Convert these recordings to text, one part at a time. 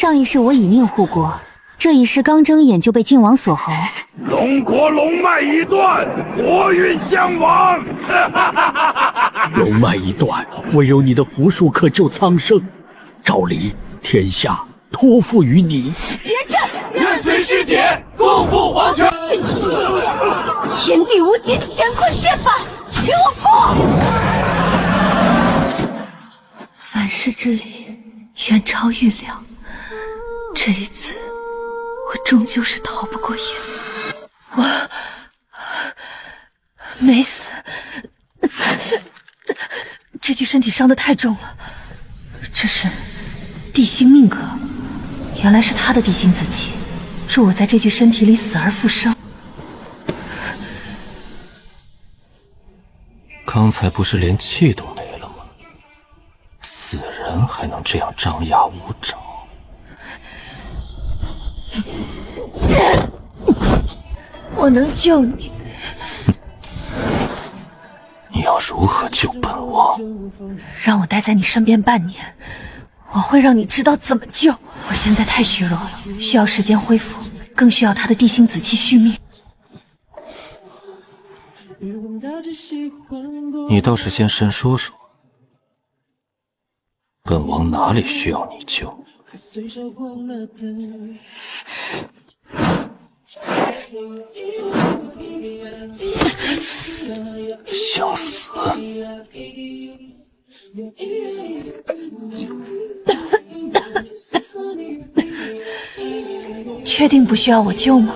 上一世我以命护国，这一世刚睁眼就被晋王所侯。龙国龙脉一断，国运将亡。龙脉一断，唯有你的符术可救苍生。照理，天下托付于你。别战！愿随师姐共赴黄泉。天地无极，乾坤皆法，给我破！凡事之理远超预料，这一次我终究是逃不过一死。我没死，这具身体伤得太重了。这是地心命格，原来是他的地心子气，助我在这具身体里死而复生。刚才不是连气都没了吗？死人还能这样张牙舞爪？我能救你。你要如何救本王？让我待在你身边半年，我会让你知道怎么救。我现在太虚弱了，需要时间恢复，更需要他的地心子气续命。你倒是先深说说，本王哪里需要你救？想死？确定不需要我救吗？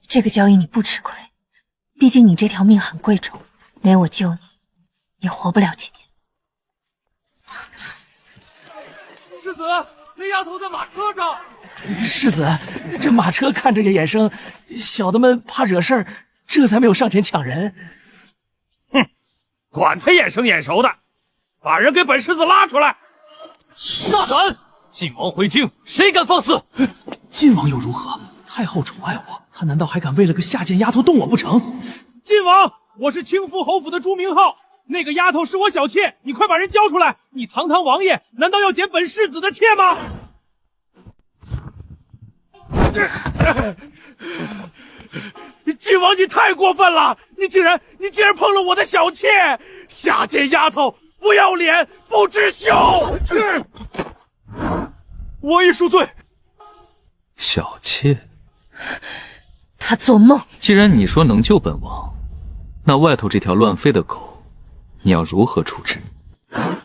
这个交易你不吃亏，毕竟你这条命很贵重，没我救你，也活不了几年。世子，那丫头在马车上。世子，这马车看着也眼生，小的们怕惹事儿，这才没有上前抢人。哼，管他眼生眼熟的，把人给本世子拉出来！大胆！晋王回京，谁敢放肆？晋王又如何？太后宠爱我，他难道还敢为了个下贱丫头动我不成？晋王，我是清夫侯府的朱明浩，那个丫头是我小妾，你快把人交出来！你堂堂王爷，难道要捡本世子的妾吗？晋王，你太过分了！你竟然碰了我的小妾，下贱丫头，不要脸，不知羞！王爷恕罪。小妾？他做梦！既然你说能救本王，那外头这条乱飞的狗，你要如何处置？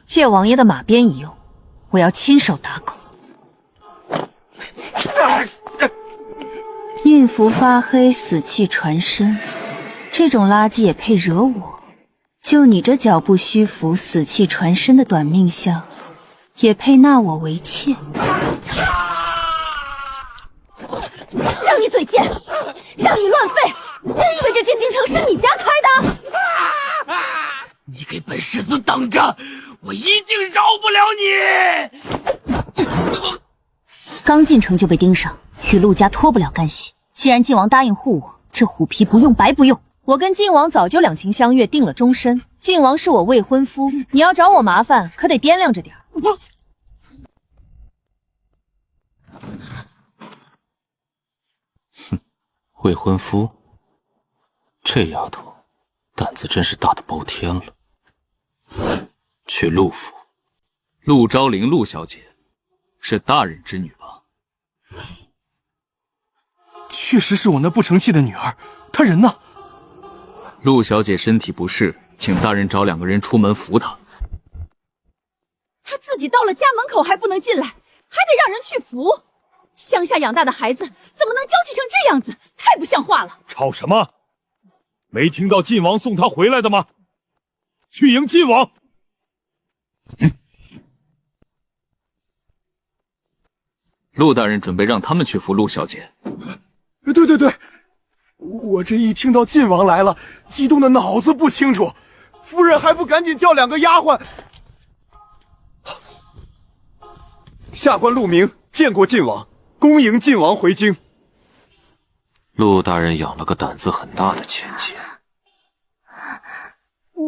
借王爷的马鞭一用，我要亲手打狗。运符发黑，死气传身，这种垃圾也配惹我？就你这脚步虚浮、死气传身的短命相，也配纳我为妾？让你嘴贱，让你乱吠，真以为这间京城是你家开的？你给本世子等着，我一定饶不了你！刚进城就被盯上，与陆家脱不了干系。既然晋王答应护我，这虎皮不用白不用。我跟晋王早就两情相悦，定了终身。晋王是我未婚夫，你要找我麻烦，可得掂量着点。哼，未婚夫？这丫头胆子真是大的包天了。去陆府，陆昭玲陆小姐是大人之女吧？确实是我那不成器的女儿，她人呢？陆小姐身体不适，请大人找2个人出门扶她。她自己到了家门口还不能进来，还得让人去扶。乡下养大的孩子怎么能娇气成这样子？太不像话了！吵什么？没听到晋王送她回来的吗？去迎晋王！陆大人准备让他们去扶陆小姐。对，我这一听到晋王来了，激动的脑子不清楚，夫人还不赶紧叫2个丫鬟。下官陆明见过晋王，恭迎晋王回京。陆大人养了个胆子很大的千金。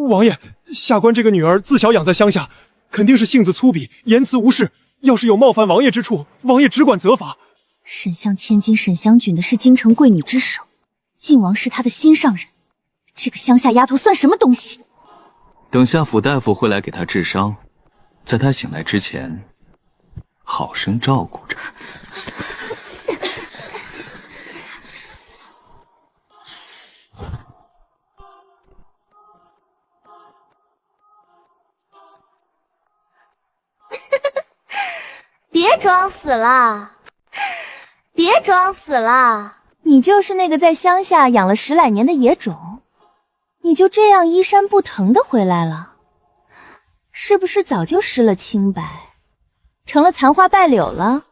王爷，下官这个女儿自小养在乡下，肯定是性子粗鄙，言辞无事。要是有冒犯王爷之处，王爷只管责罚。沈香千金沈香举的是京城贵女之首，晋王是她的心上人，这个乡下丫头算什么东西？等下府大夫会来给她治伤，在她醒来之前，好生照顾着。别装死了，别装死了！你就是那个在乡下养了10来年的野种，你就这样衣衫不疼的回来了？是不是早就失了清白，成了残花败柳了？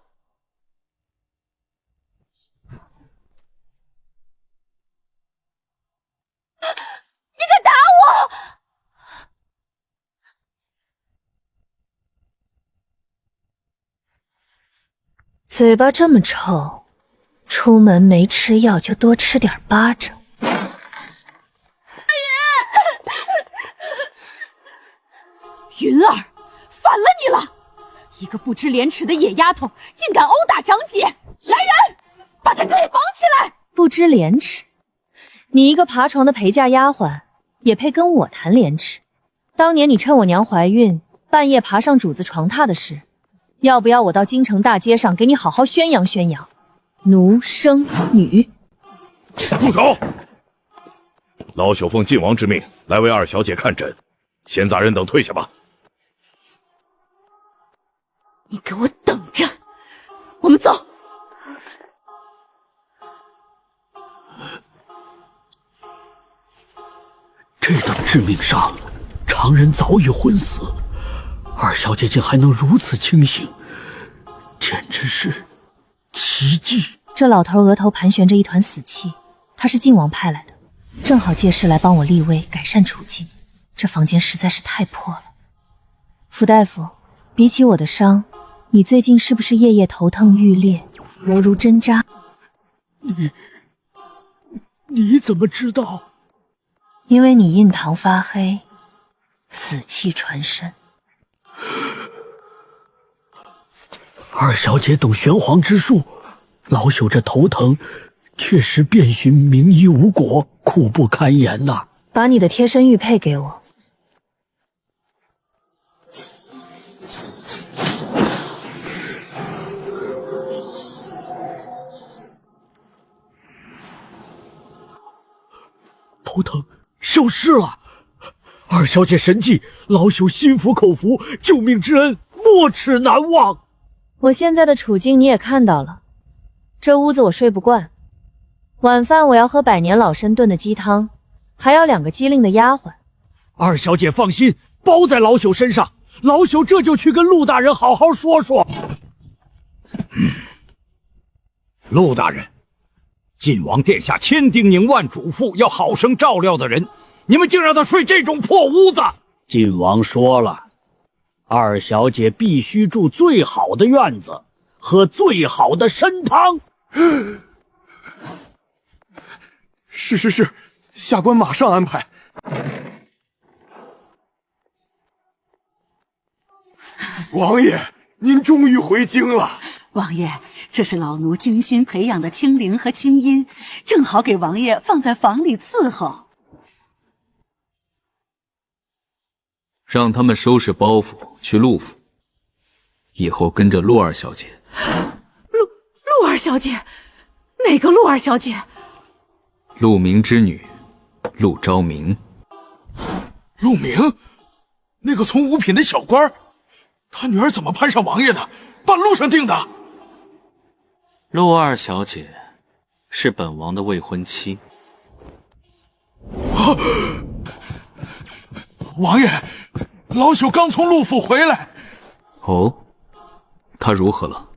你敢打我！嘴巴这么臭，出门没吃药就多吃点巴掌。云儿，反了你了！一个不知廉耻的野丫头，竟敢殴打长姐！来人，把她给我绑起来！不知廉耻，你一个爬床的陪嫁丫鬟，也配跟我谈廉耻？当年你趁我娘怀孕，半夜爬上主子床榻的事，要不要我到京城大街上给你好好宣扬宣扬？奴生女，住手！老朽奉晋王之命来为二小姐看诊，闲杂人等退下吧。你给我等着，我们走。这等致命伤，常人早已昏死，二小姐竟还能如此清醒，简直是奇迹。这老头额头盘旋着一团死气，他是晋王派来的，正好借势来帮我立威，改善处境。这房间实在是太破了。傅大夫，比起我的伤，你最近是不是夜夜头疼欲裂，犹如针扎？你怎么知道？因为你印堂发黑，死气传身。二小姐懂玄黄之术，老朽这头疼，确实遍寻名医无果，苦不堪言呐。把你的贴身玉佩给我。头疼消失了，二小姐神迹，老朽心服口服，救命之恩没齿难忘。我现在的处境你也看到了，这屋子我睡不惯，晚饭我要喝百年老参炖的鸡汤，还要2个机灵的丫鬟。二小姐放心，包在老朽身上，老朽这就去跟陆大人好好说说。陆大人，晋王殿下千叮咛万嘱咐，要好生照料的人，你们竟让他睡这种破屋子！晋王说了，二小姐必须住最好的院子，喝最好的参汤。是，下官马上安排。王爷，您终于回京了。王爷，这是老奴精心培养的清灵和清音，正好给王爷放在房里伺候。让他们收拾包袱去陆府，以后跟着陆二小姐。陆二小姐？哪个陆二小姐？陆明之女，陆昭明。陆明，那个从五品的小官，他女儿怎么攀上王爷的？半路上定的。陆二小姐是本王的未婚妻。啊！王爷，老朽刚从陆府回来。哦，她如何了？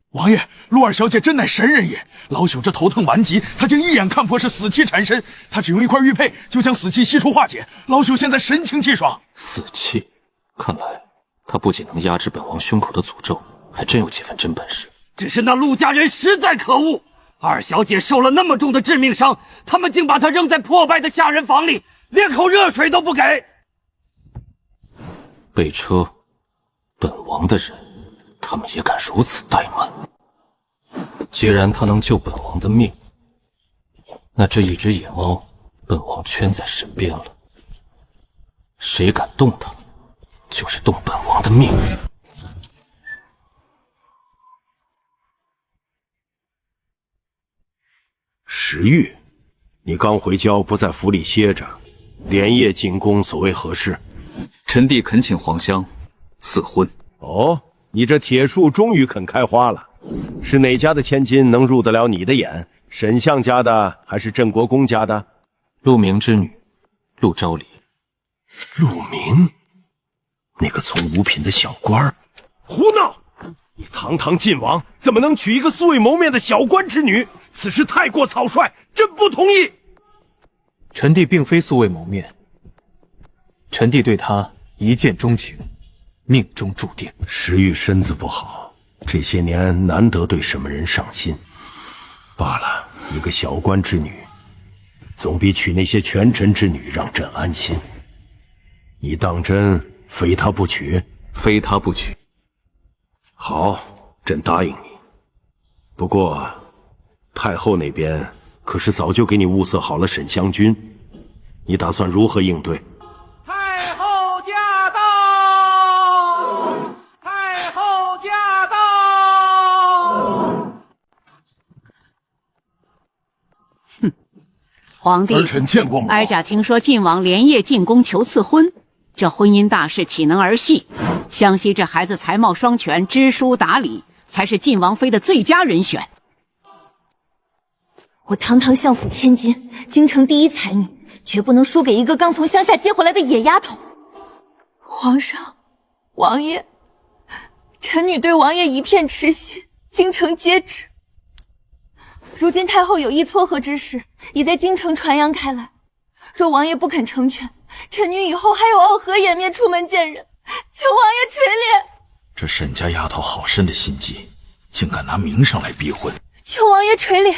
王爷，陆二小姐真乃神人也。老朽这头疼顽疾，她竟一眼看破是死气缠身。她只用一块玉佩，就将死气悉数化解。老朽现在神清气爽。死气，看来她不仅能压制本王胸口的诅咒，还真有几分真本事。只是那陆家人实在可恶，二小姐受了那么重的致命伤，他们竟把她扔在破败的下人房里，连口热水都不给。被车本王的人，他们也敢如此怠慢。既然他能救本王的命，那这一只野猫，本王圈在身边了。谁敢动它，就是动本王的命。石玉，你刚回郊，不在府里歇着，连夜进宫，所谓何事？臣弟恳请皇香赐婚。哦，你这铁树终于肯开花了。是哪家的千金能入得了你的眼？沈相家的还是镇国公家的？陆明之女，陆昭礼。陆明，那个从五品的小官儿，胡闹！你堂堂晋王，怎么能娶一个素未谋面的小官之女？此事太过草率，朕不同意。臣弟并非素未谋面，臣弟对他一见钟情，命中注定。石玉身子不好，这些年难得对什么人上心。罢了，一个小官之女，总比娶那些权臣之女让朕安心。你当真非他不娶？非他不娶。好，朕答应你。不过，太后那边可是早就给你物色好了沈香君，你打算如何应对？太后驾到！太后驾到！哼，皇帝，儿臣见过母后。哀家听说晋王连夜进宫求赐婚，这婚姻大事岂能儿戏？湘西这孩子才貌双全，知书达理，才是晋王妃的最佳人选。我堂堂相府千金，京城第一才女，绝不能输给一个刚从乡下接回来的野丫头。皇上，王爷，臣女对王爷一片痴心，京城皆知。如今太后有意撮合之事，已在京城传扬开来。若王爷不肯成全，臣女以后还有傲何颜面出门见人？求王爷垂怜！这沈家丫头好深的心机，竟敢拿名声来逼婚！求王爷垂怜！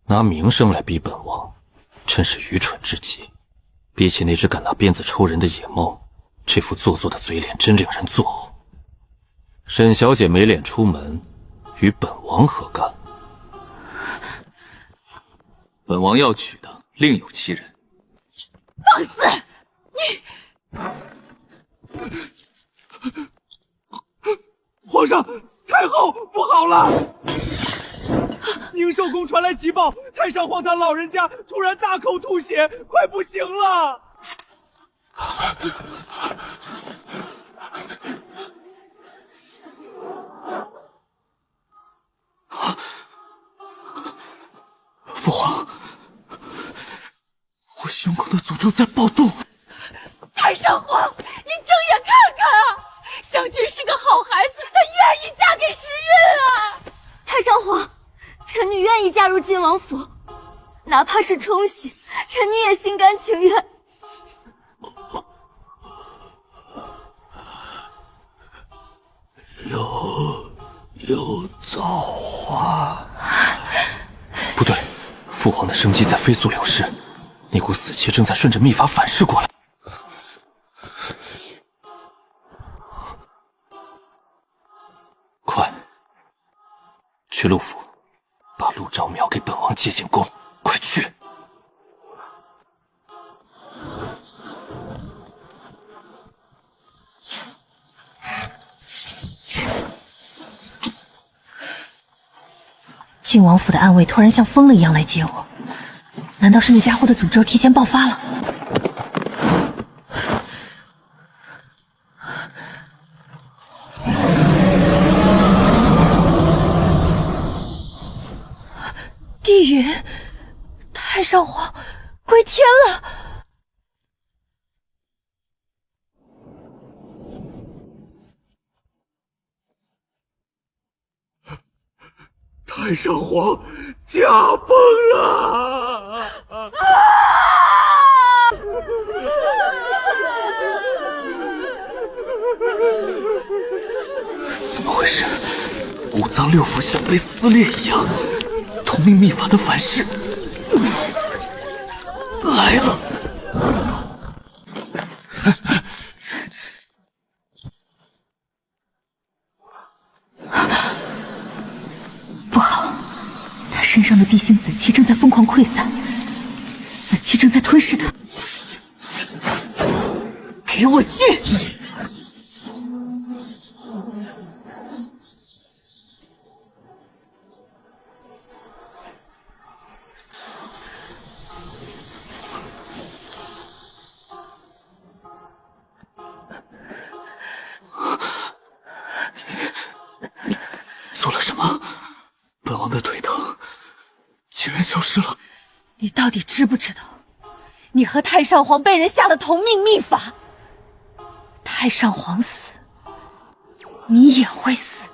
拿名声来逼本王，真是愚蠢至极。比起那只敢拿鞭子抽人的野猫，这副做作的嘴脸真令人作呕。沈小姐没脸出门，与本王何干？本王要娶的另有其人。放肆！皇上，太后不好了！宁寿宫传来急报，太上皇他老人家突然大口吐血，快不行了！父皇，我胸口的诅咒在暴动。太上皇，您睁眼看看啊！湘君是个好孩子，她愿意嫁给时运啊！太上皇，臣女愿意嫁入晋王府，哪怕是冲喜，臣女也心甘情愿。有造化。不对，父皇的生机在飞速流逝，那股死气正在顺着秘法反噬过来。快，去陆府，把陆昭苗给本王接进宫，快去！晋王府的暗卫突然像疯了一样来接我，难道是那家伙的诅咒提前爆发了？地云，太上皇，归天了！太上皇驾崩了！怎么回事？五脏六腑像被撕裂一样，痛同命秘法的反噬来了。不好，他身上的地心紫气正在疯狂溃散，死气正在吞噬他。给我去！做了什么？本王的腿疼竟然消失了。你到底知不知道，你和太上皇被人下了同命秘法？太上皇死，你也会死。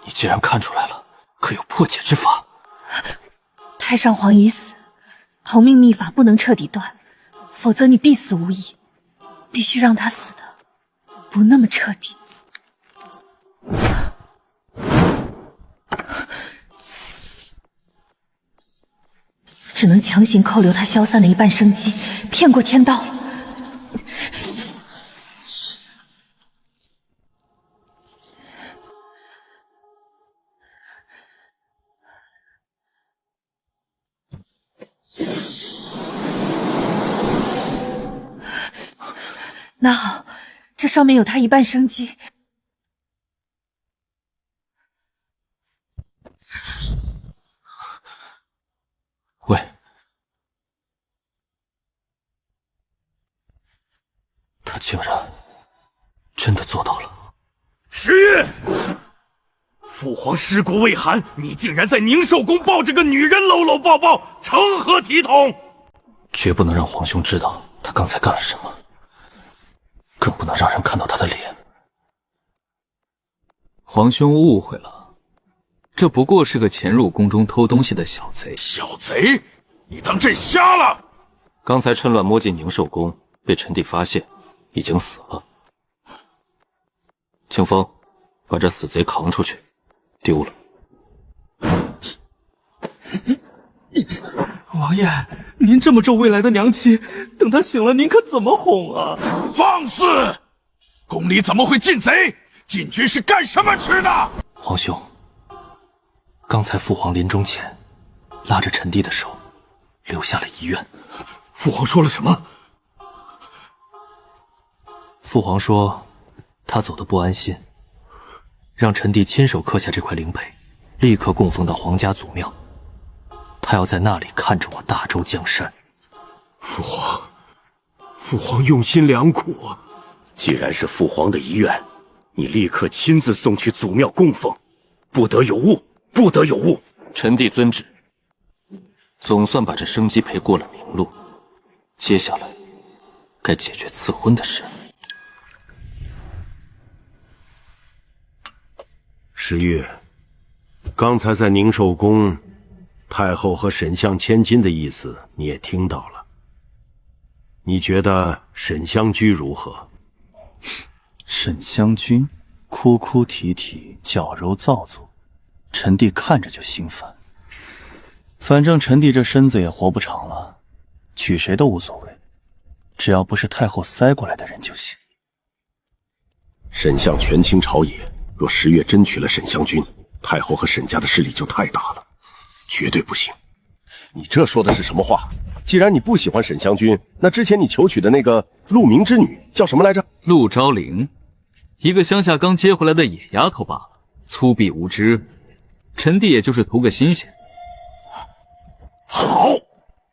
你既然看出来了，可有破解之法？太上皇已死，同命秘法不能彻底断，否则你必死无疑。必须让他死的不那么彻底。只能强行扣留他消散的一半生机，骗过天道了。那好，这上面有他一半生机。喂，他竟然真的做到了。石玉，父皇尸骨未寒，你竟然在宁寿宫抱着个女人搂搂抱抱，成何体统？绝不能让皇兄知道他刚才干了什么，更不能让人看到他的脸。皇兄误会了，这不过是个潜入宫中偷东西的小贼。小贼？你当朕瞎了？刚才趁乱摸进宁寿宫，被臣弟发现，已经死了。清风，把这死贼扛出去，丢了。王爷，您这么咒未来的娘妻，等她醒了，您可怎么哄啊？放肆！宫里怎么会进贼？禁军是干什么吃的？皇兄，刚才父皇临终前拉着臣弟的手，留下了遗愿。父皇说了什么？父皇说，他走得不安心，让臣弟亲手刻下这块灵佩，立刻供奉到皇家祖庙。他要在那里看着我大周江山。父皇用心良苦，既然是父皇的遗愿，你立刻亲自送去祖庙供奉，不得有误，不得有误。臣弟遵旨。总算把这生机赔过了明路，接下来该解决赐婚的事。石玉，刚才在宁寿宫，太后和沈相千金的意思你也听到了。你觉得沈香居如何？沈香君哭哭啼啼，矫揉造作，臣弟看着就心烦。反正臣弟这身子也活不长了，娶谁都无所谓，只要不是太后塞过来的人就行。沈相权倾朝野，若10月真娶了沈香君，太后和沈家的势力就太大了，绝对不行。你这说的是什么话？既然你不喜欢沈香君，那之前你求娶的那个陆明之女叫什么来着？陆昭玲，一个乡下刚接回来的野丫头罢了，粗鄙无知。臣弟也就是图个新鲜。好，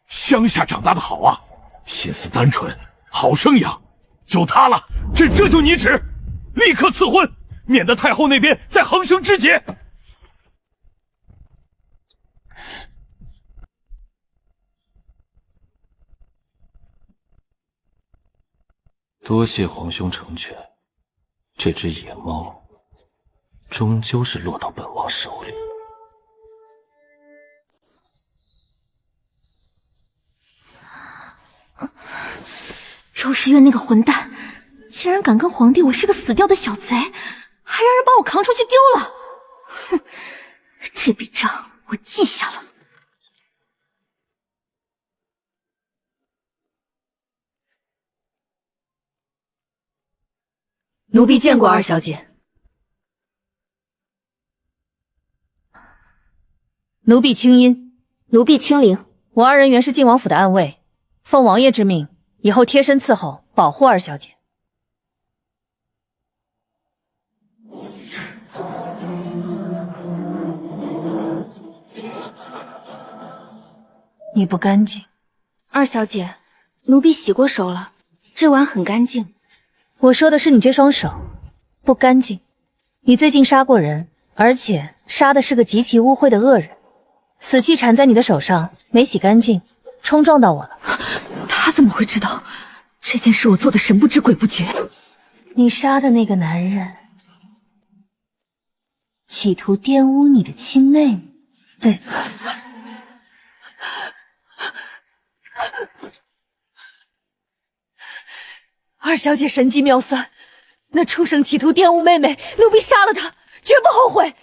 乡下长大的好啊，心思单纯，好生养，就他了。这就你旨，立刻赐婚，免得太后那边再横生枝节。多谢皇兄成全，这只野猫终究是落到本王手里。周时月那个混蛋，竟然敢跟皇帝我是个死掉的小贼，还让人把我扛出去丢了。哼，这笔账我记下了。奴婢见过二小姐。奴婢青音，奴婢青灵。我二人原是晋王府的暗卫，奉王爷之命，以后贴身伺候，保护二小姐。你不干净。二小姐，奴婢洗过手了，这碗很干净。我说的是你这双手，不干净。你最近杀过人，而且杀的是个极其污秽的恶人，死气缠在你的手上，没洗干净，冲撞到我了。他怎么会知道？这件事我做的神不知鬼不觉。你杀的那个男人，企图玷污你的亲妹妹，对吧？二小姐神机妙算，那畜生企图玷污妹妹，奴婢杀了他，绝不后悔。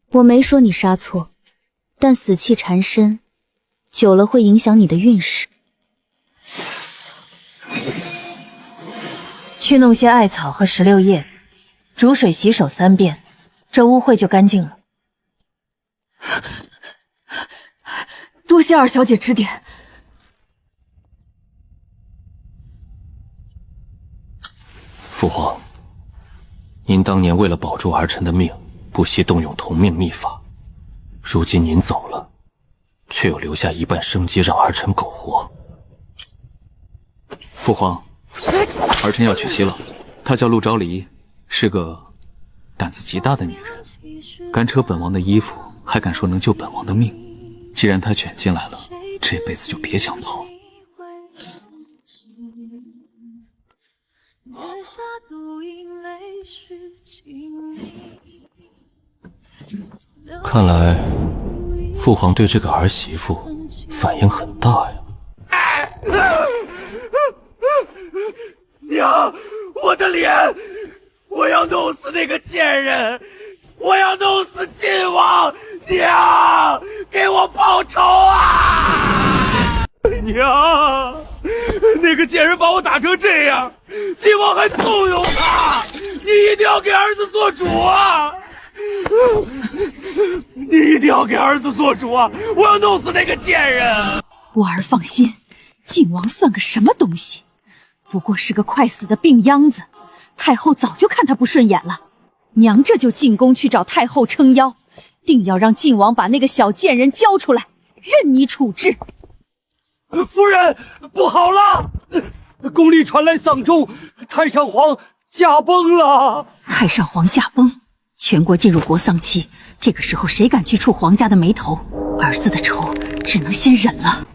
我没说你杀错，但死气缠身，久了会影响你的运势。去弄些艾草和16叶，煮水洗手3遍，这污秽就干净了。多谢二小姐指点。父皇，您当年为了保住儿臣的命，不惜动用同命秘法。如今您走了，却又留下一半生机让儿臣苟活。父皇，儿臣要娶妻了，她叫陆昭离，是个胆子极大的女人，敢扯本王的衣服，还敢说能救本王的命。既然她卷进来了，这辈子就别想逃。看来父皇对这个儿媳妇反应很大呀。娘，我的脸！我要弄死那个贱人！我要弄死晋王！娘，给我报仇啊！娘，那个贱人把我打成这样，晋王还纵容他！你一定要给儿子做主啊！你一定要给儿子做主啊！我要弄死那个贱人！我儿放心，晋王算个什么东西？不过是个快死的病秧子，太后早就看他不顺眼了。娘这就进宫去找太后撑腰，定要让晋王把那个小贱人交出来，任你处置。夫人，不好了！宫里传来丧钟，太上皇驾崩了。太上皇驾崩，全国进入国丧期，这个时候谁敢去触皇家的眉头？儿子的仇只能先忍了。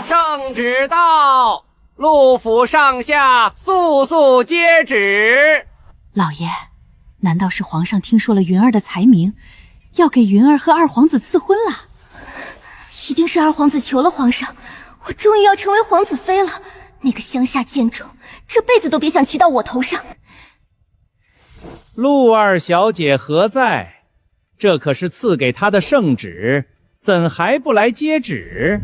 圣旨到，陆府上下速速接旨。老爷，难道是皇上听说了云儿的才名，要给云儿和二皇子赐婚了？一定是二皇子求了皇上，我终于要成为皇子妃了。那个乡下贱种，这辈子都别想骑到我头上。陆二小姐何在？这可是赐给她的圣旨，怎还不来接旨？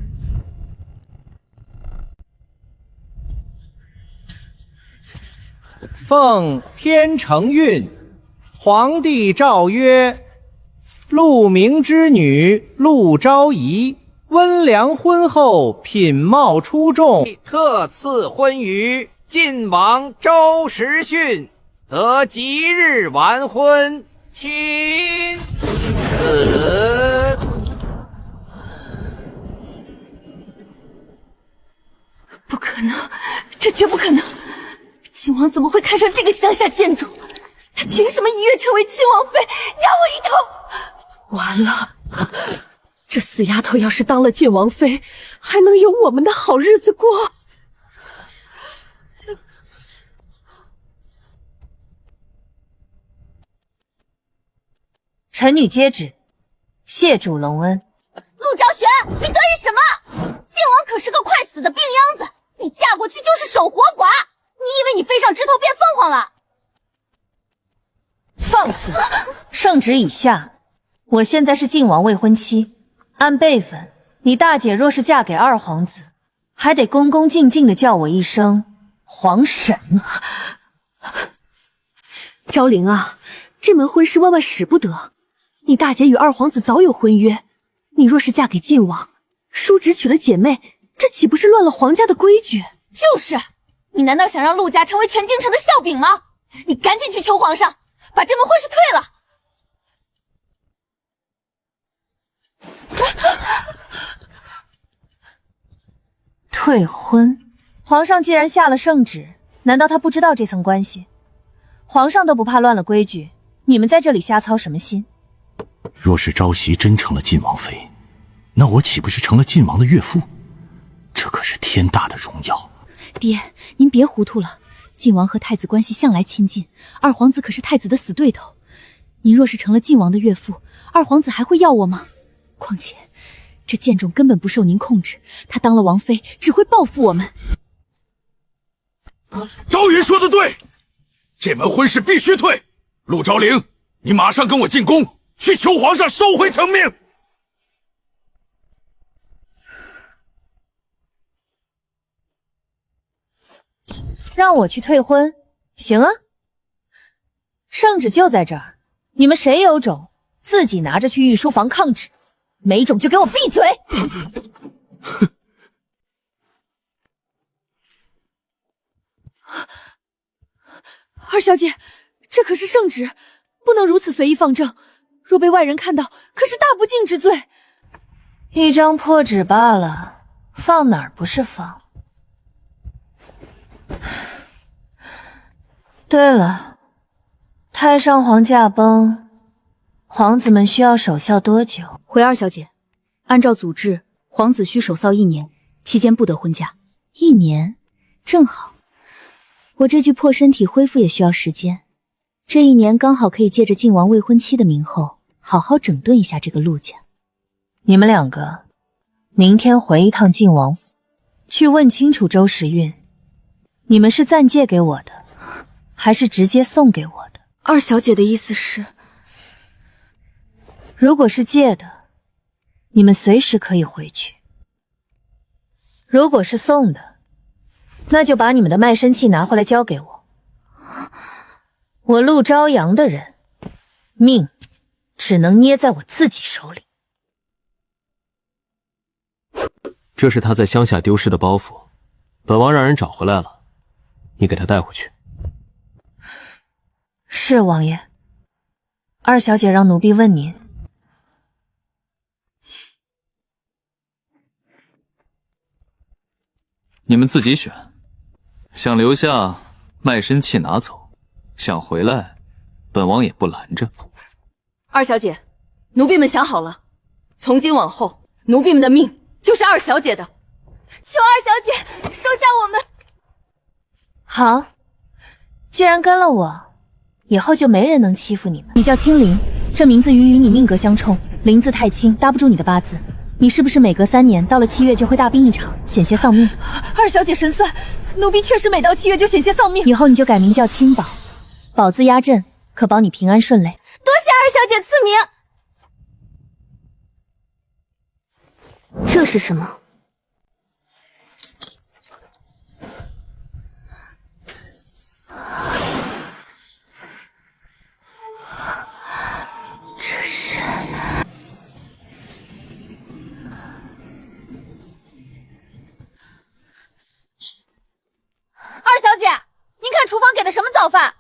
奉天承运，皇帝诏曰：陆明之女陆昭仪，温良婚后，品貌出众，特赐婚于晋王周时训，则即日完婚。亲不可能，这绝不可能！晋王怎么会看上这个乡下贱种？他凭什么一跃成为亲王妃，压我一头？完了，这死丫头要是当了晋王妃，还能有我们的好日子过？臣女接旨，谢主隆恩。陆昭玄，你得意什么？晋王可是个快死的病秧子，你嫁过去就是守活寡。你以为你飞上枝头变凤凰了？放肆！圣旨已下，我现在是晋王未婚妻，按辈分，你大姐若是嫁给二皇子，还得恭恭敬敬的叫我一声皇婶。昭灵啊，这门婚事万万使不得。你大姐与二皇子早有婚约，你若是嫁给晋王，叔侄娶了姐妹，这岂不是乱了皇家的规矩？就是，你难道想让陆家成为全京城的笑柄吗？你赶紧去求皇上，把这门婚事退了。退婚？皇上既然下了圣旨，难道他不知道这层关系？皇上都不怕乱了规矩，你们在这里瞎操什么心？若是昭熙真成了晋王妃，那我岂不是成了晋王的岳父？这可是天大的荣耀！爹，您别糊涂了，晋王和太子关系向来亲近，二皇子可是太子的死对头。您若是成了晋王的岳父，二皇子还会要我吗？况且这剑种根本不受您控制，他当了王妃只会报复我们。昭云说的对，这门婚事必须退。陆昭灵，你马上跟我进宫，去求皇上收回成命。让我去退婚？行啊，圣旨就在这儿，你们谁有种，自己拿着去御书房抗旨，没种就给我闭嘴！二小姐，这可是圣旨，不能如此随意放正，若被外人看到，可是大不敬之罪。一张破纸罢了，放哪儿不是放？对了，太上皇驾崩，皇子们需要守孝多久？回二小姐，按照祖制，皇子需守孝1年，期间不得婚嫁。1年，正好。我这具破身体恢复也需要时间，这1年刚好可以借着晋王未婚妻的名后，好好整顿一下这个陆家。你们2个，明天回一趟晋王府，去问清楚周时运，你们是暂借给我的，还是直接送给我的？二小姐的意思是，如果是借的，你们随时可以回去；如果是送的，那就把你们的卖身契拿回来交给我。我陆朝阳的人，命只能捏在我自己手里。这是他在乡下丢失的包袱，本王让人找回来了，你给他带回去。是王爷。二小姐让奴婢问您。你们自己选，想留下卖身契拿走，想回来，本王也不拦着。二小姐，奴婢们想好了，从今往后，奴婢们的命就是二小姐的，求二小姐收下我们。好，既然跟了我，以后就没人能欺负你们。你叫青灵，这名字与你命格相冲，灵字太轻，搭不住你的八字。你是不是每隔3年，到了7月就会大病一场，险些丧命？二小姐神算，奴婢确实每到7月就险些丧命。以后你就改名叫青宝，宝字压阵，可保你平安顺累。多谢二小姐赐名。这是什么？这是……二小姐，您看厨房给的什么早饭？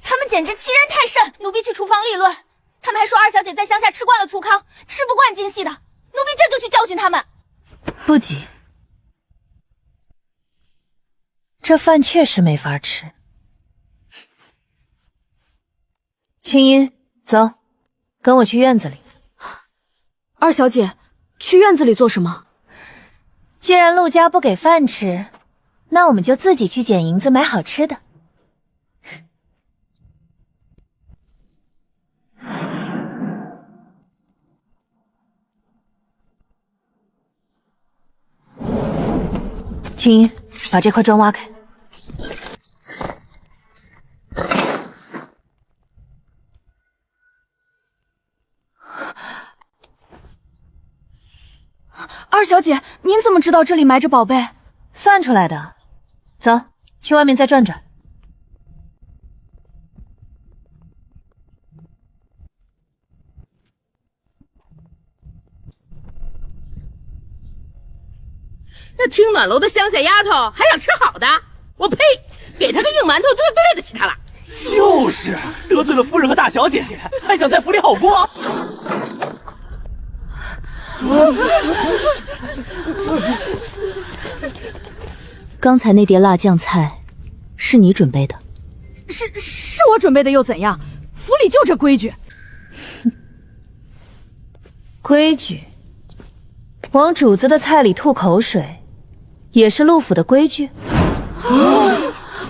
他们简直欺人太甚！奴婢去厨房立论，他们还说二小姐在乡下吃惯了粗糠，吃不惯精细的。奴婢这就去教训他们。不急，这饭确实没法吃。青音，走，跟我去院子里。二小姐，去院子里做什么？既然陆家不给饭吃，那我们就自己去捡银子买好吃的。青音，把这块砖挖开。二小姐，您怎么知道这里埋着宝贝？算出来的。走，去外面再转转。那听暖楼的乡下丫头还想吃好的？我呸！给她个硬馒头就对得起她了。就是得罪了夫人和大小姐姐，还想在府里好过？刚才那碟辣酱菜是你准备的？是我准备的又怎样？府里就这规矩。规矩？往主子的菜里吐口水，也是陆府的规矩？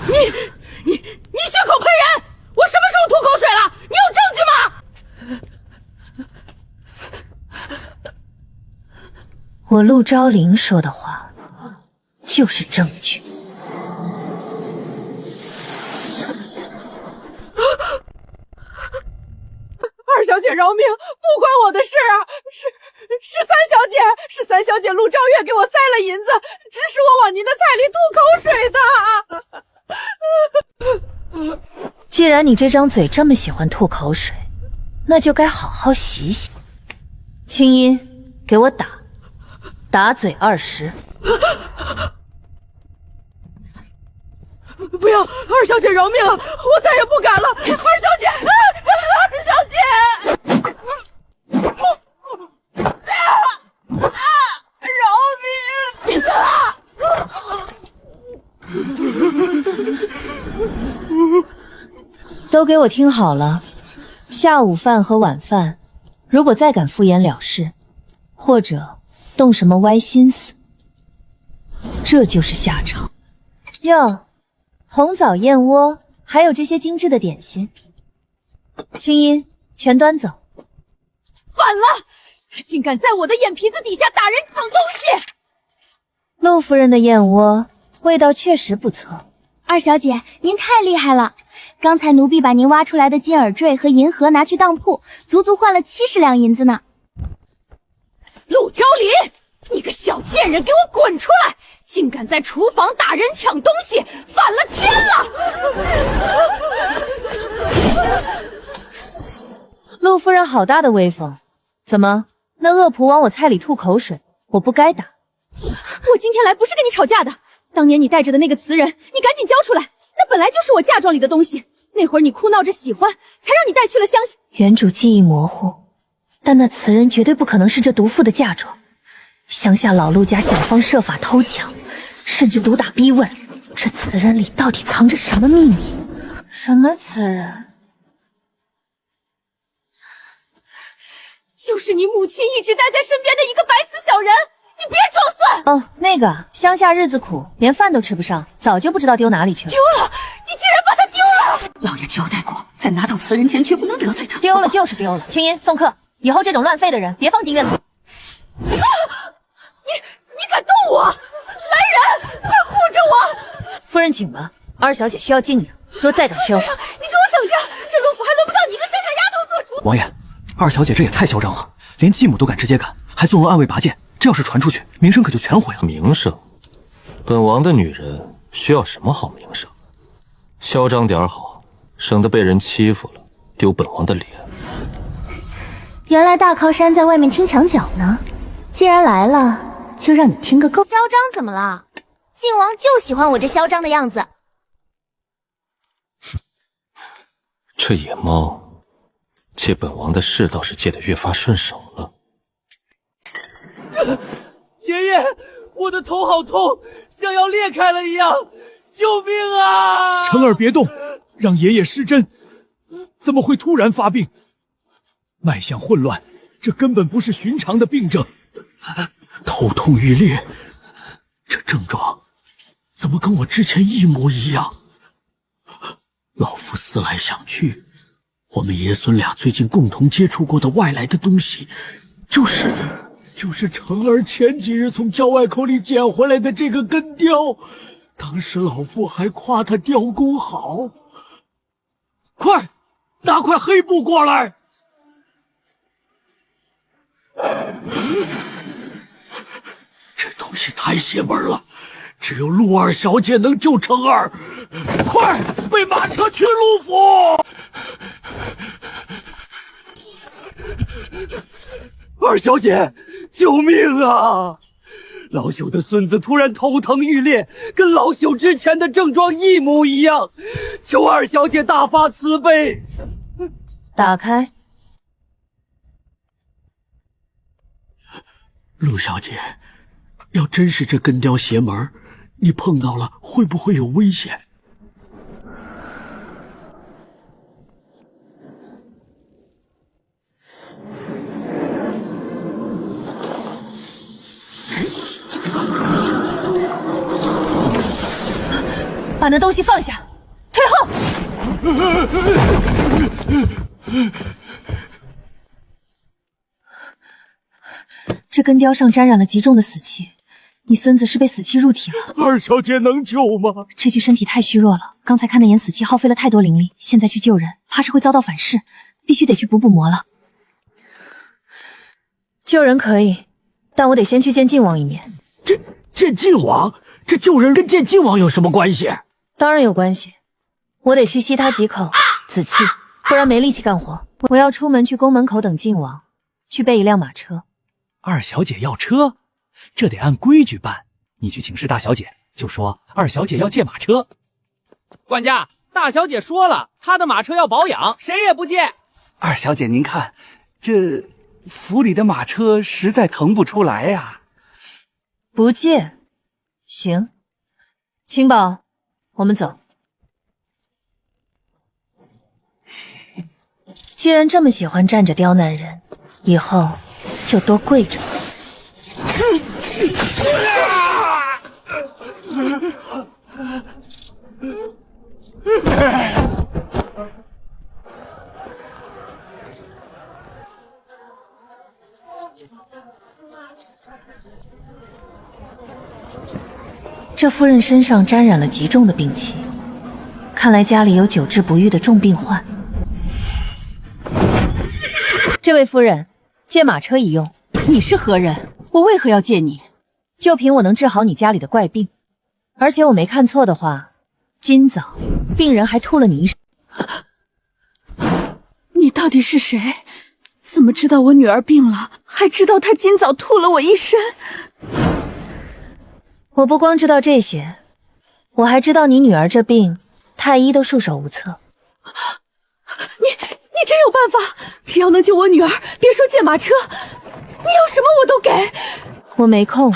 你血口喷人！我什么时候吐口水了？你有证据吗？我陆昭陵说的话就是证据。二小姐饶命，不关我的事啊！是三小姐陆昭月给我塞了银子，指使我往您的菜里吐口水的。既然你这张嘴这么喜欢吐口水，那就该好好洗洗。青音，给我打嘴20。不要，二小姐饶命啊！我再也不敢了。二小姐，二小姐，饶命！都给我听好了，下午饭和晚饭，如果再敢敷衍了事，或者动什么歪心思，这就是下场。哟，红枣燕窝，还有这些精致的点心，青音全端走。反了！他竟敢在我的眼皮子底下打人抢东西！陆夫人的燕窝味道确实不错。二小姐，您太厉害了！刚才奴婢把您挖出来的金耳坠和银盒拿去当铺，足足换了70两银子呢。陆昭林，你个小贱人，给我滚出来！竟敢在厨房打人抢东西，反了天了！陆夫人好大的威风，怎么那恶仆往我菜里吐口水，我不该打？我今天来不是跟你吵架的，当年你带着的那个瓷人，你赶紧交出来，那本来就是我嫁妆里的东西。那会儿你哭闹着喜欢，才让你带去了乡下。原主记忆模糊，但那瓷人绝对不可能是这毒妇的嫁妆。乡下老陆家想方设法偷抢，甚至毒打逼问，这瓷人里到底藏着什么秘密？什么瓷人？就是你母亲一直带在身边的一个白瓷小人，你别装蒜！哦，那个乡下日子苦，连饭都吃不上，早就不知道丢哪里去了。丢了！你竟然把它丢了！老爷交代过，在拿到瓷人前绝不能得罪他。丢了就是丢了。青音，送客，以后这种乱废的人别放进院子。你敢动我！来人，快护着我！夫人请吧，二小姐需要静养，若再敢喧哗，你给我等着！这陆府还轮不到你一个乡下丫头做主。王爷，二小姐这也太嚣张了，连继母都敢直接干，还纵容暗卫拔剑，这要是传出去，名声可就全毁了。名声？本王的女人需要什么好名声？嚣张点好，省得被人欺负了，丢本王的脸。原来大靠山在外面听墙角呢，既然来了，就让你听个够。嚣张怎么了？靖王就喜欢我这嚣张的样子。这野猫借本王的势倒是借得越发顺手了。爷爷，我的头好痛，像要裂开了一样，救命啊！成儿别动，让爷爷施针。怎么会突然发病？脉象混乱，这根本不是寻常的病症。头痛欲裂，这症状怎么跟我之前一模一样？老夫思来想去，我们爷孙俩最近共同接触过的外来的东西，就是就是成儿前几日从郊外口里捡回来的这个根雕。当时老夫还夸他雕工好。快，拿块黑布过来。这东西太邪门了，只有陆二小姐能救成儿。快，备马车去陆府。二小姐，救命啊！老朽的孙子突然头疼欲裂，跟老朽之前的症状一模一样，求二小姐大发慈悲。打开。陆小姐，要真是这根雕邪门，你碰到了会不会有危险？把那东西放下，退后！这根雕上沾染了极重的死气，你孙子是被死气入体了。二小姐能救吗？这具身体太虚弱了，刚才看那眼死气耗费了太多灵力，现在去救人，怕是会遭到反噬，必须得去补魔了。救人可以，但我得先去见晋王一面。见晋王？这救人跟见晋王有什么关系？当然有关系，我得去吸他几口紫气，不然没力气干活。我要出门去宫门口等晋王，去备一辆马车。二小姐要车，这得按规矩办。你去请示大小姐，就说二小姐要借马车。管家，大小姐说了，她的马车要保养，谁也不借。二小姐，您看，这府里的马车实在腾不出来呀。不借，行。青宝，我们走。既然这么喜欢站着刁难人，以后就多跪着。这夫人身上沾染了极重的病气，看来家里有久治不愈的重病患。这位夫人，借马车一用。你是何人？我为何要借你？就凭我能治好你家里的怪病，而且我没看错的话，今早病人还吐了你一身。你到底是谁？怎么知道我女儿病了，还知道她今早吐了我一身？我不光知道这些，我还知道你女儿这病，太医都束手无策。你真有办法？只要能救我女儿，别说借马车，你要什么我都给。我没空，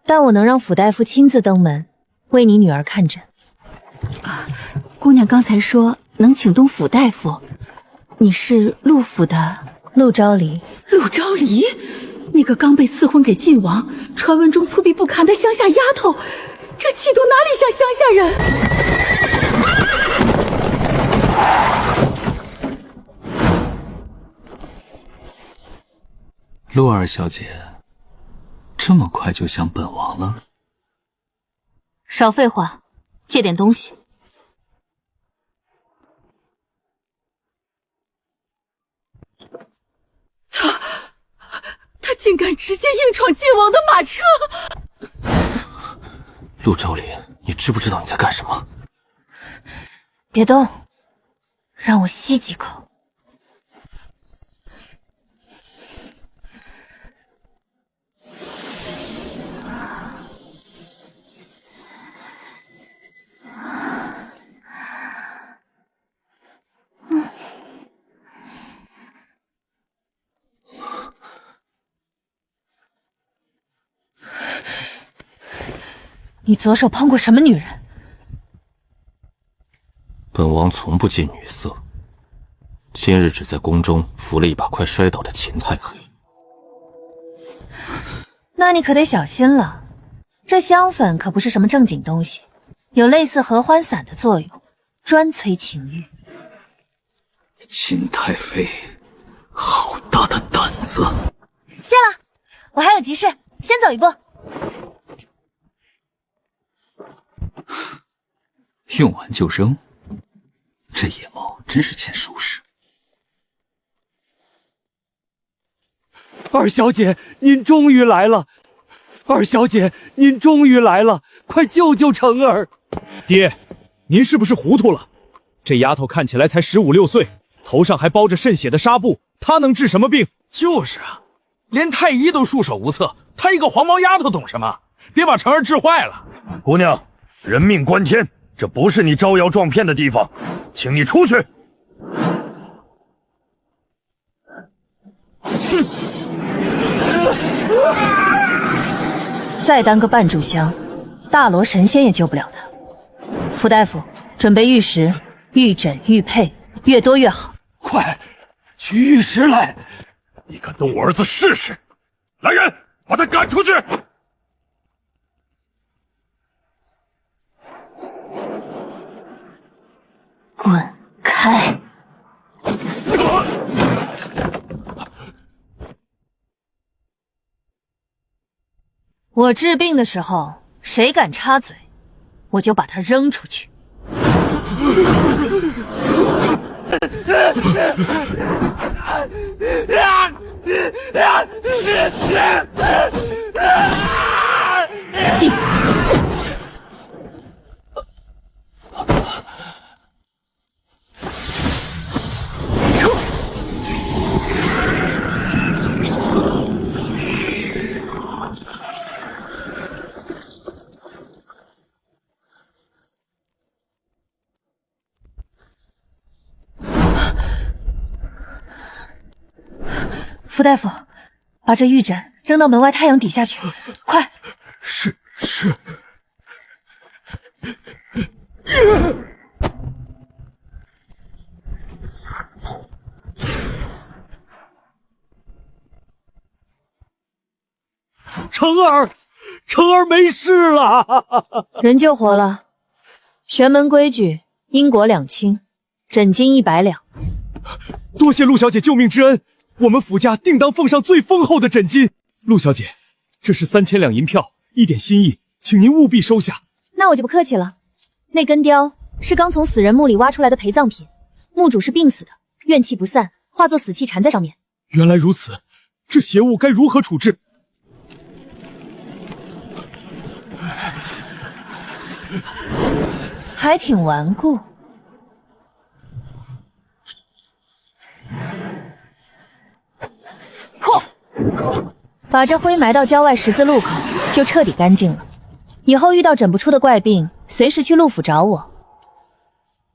但我能让府大夫亲自登门为你女儿看诊。姑娘刚才说能请动府大夫，你是陆府的陆昭离。陆昭离，那个刚被赐婚给晋王，传闻中粗鄙不堪的乡下丫头，这气度哪里像乡下人？陆二小姐，这么快就想本王了？少废话，借点东西。他竟敢直接硬闯晋王的马车！陆昭离，你知不知道你在干什么？别动，让我吸几口。你左手碰过什么女人？本王从不近女色，今日只在宫中扶了一把快摔倒的芹菜黑。那你可得小心了，这香粉可不是什么正经东西，有类似合欢散的作用，专催情欲。秦太妃，好大的胆子！谢了，我还有急事，先走一步。用完就扔，这野猫真是欠收拾。二小姐，您终于来了！二小姐，您终于来了！快救救成儿！爹，您是不是糊涂了？这丫头看起来才15、16岁，头上还包着渗血的纱布，她能治什么病？就是啊，连太医都束手无策，她一个黄毛丫头懂什么？别把成儿治坏了。姑娘，人命关天，这不是你招摇撞骗的地方，请你出去。再耽搁半炷香，大罗神仙也救不了他。傅大夫，准备玉石、玉枕、玉佩，越多越好。快，取玉石来！你敢动我儿子试试？来人，把他赶出去！滚开！我治病的时候，谁敢插嘴，我就把他扔出去。傅大夫，把这玉枕扔到门外太阳底下去，快！是。成儿没事了，人救活了。玄门规矩，因果两清，枕金100两。多谢陆小姐救命之恩，我们府家定当奉上最丰厚的枕金。陆小姐，这是3000两银票，一点心意，请您务必收下。那我就不客气了。那根雕是刚从死人墓里挖出来的陪葬品，墓主是病死的，怨气不散，化作死气缠在上面。原来如此，这邪物该如何处置？还挺顽固。把这灰埋到郊外十字路口，就彻底干净了。以后遇到诊不出的怪病，随时去陆府找我。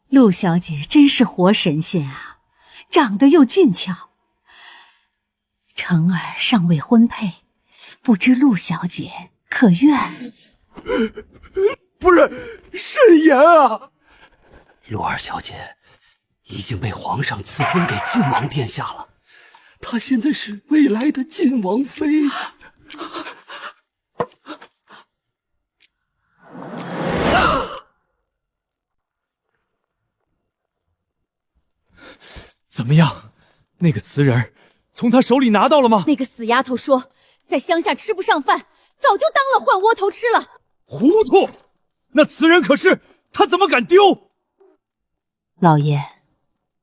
陆小姐真是活神仙啊，长得又俊俏。成儿尚未婚配，不知陆小姐可愿？不是，慎言啊！陆二小姐已经被皇上赐婚给晋王殿下了，她现在是未来的晋王妃。怎么样？那个瓷人从他手里拿到了吗？那个死丫头说，在乡下吃不上饭，早就当了换窝头吃了。糊涂！那瓷人可是，他怎么敢丢？老爷，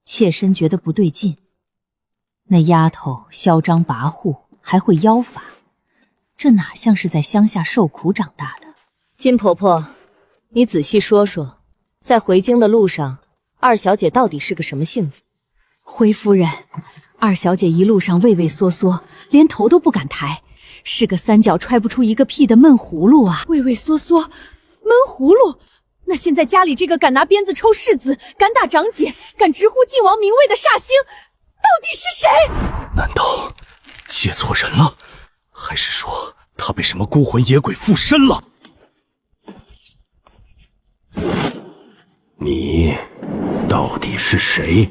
妾身觉得不对劲。那丫头嚣张跋扈，还会妖法，这哪像是在乡下受苦长大的？金婆婆，你仔细说说，在回京的路上，二小姐到底是个什么性子？回夫人，二小姐一路上畏畏缩缩，连头都不敢抬，是个三脚揣不出一个屁的闷葫芦啊！畏畏缩缩，闷葫芦。那现在家里这个敢拿鞭子抽世子，敢打长姐，敢直呼晋王名位的煞星，到底是谁？难道接错人了？还是说他被什么孤魂野鬼附身了？你到底是谁？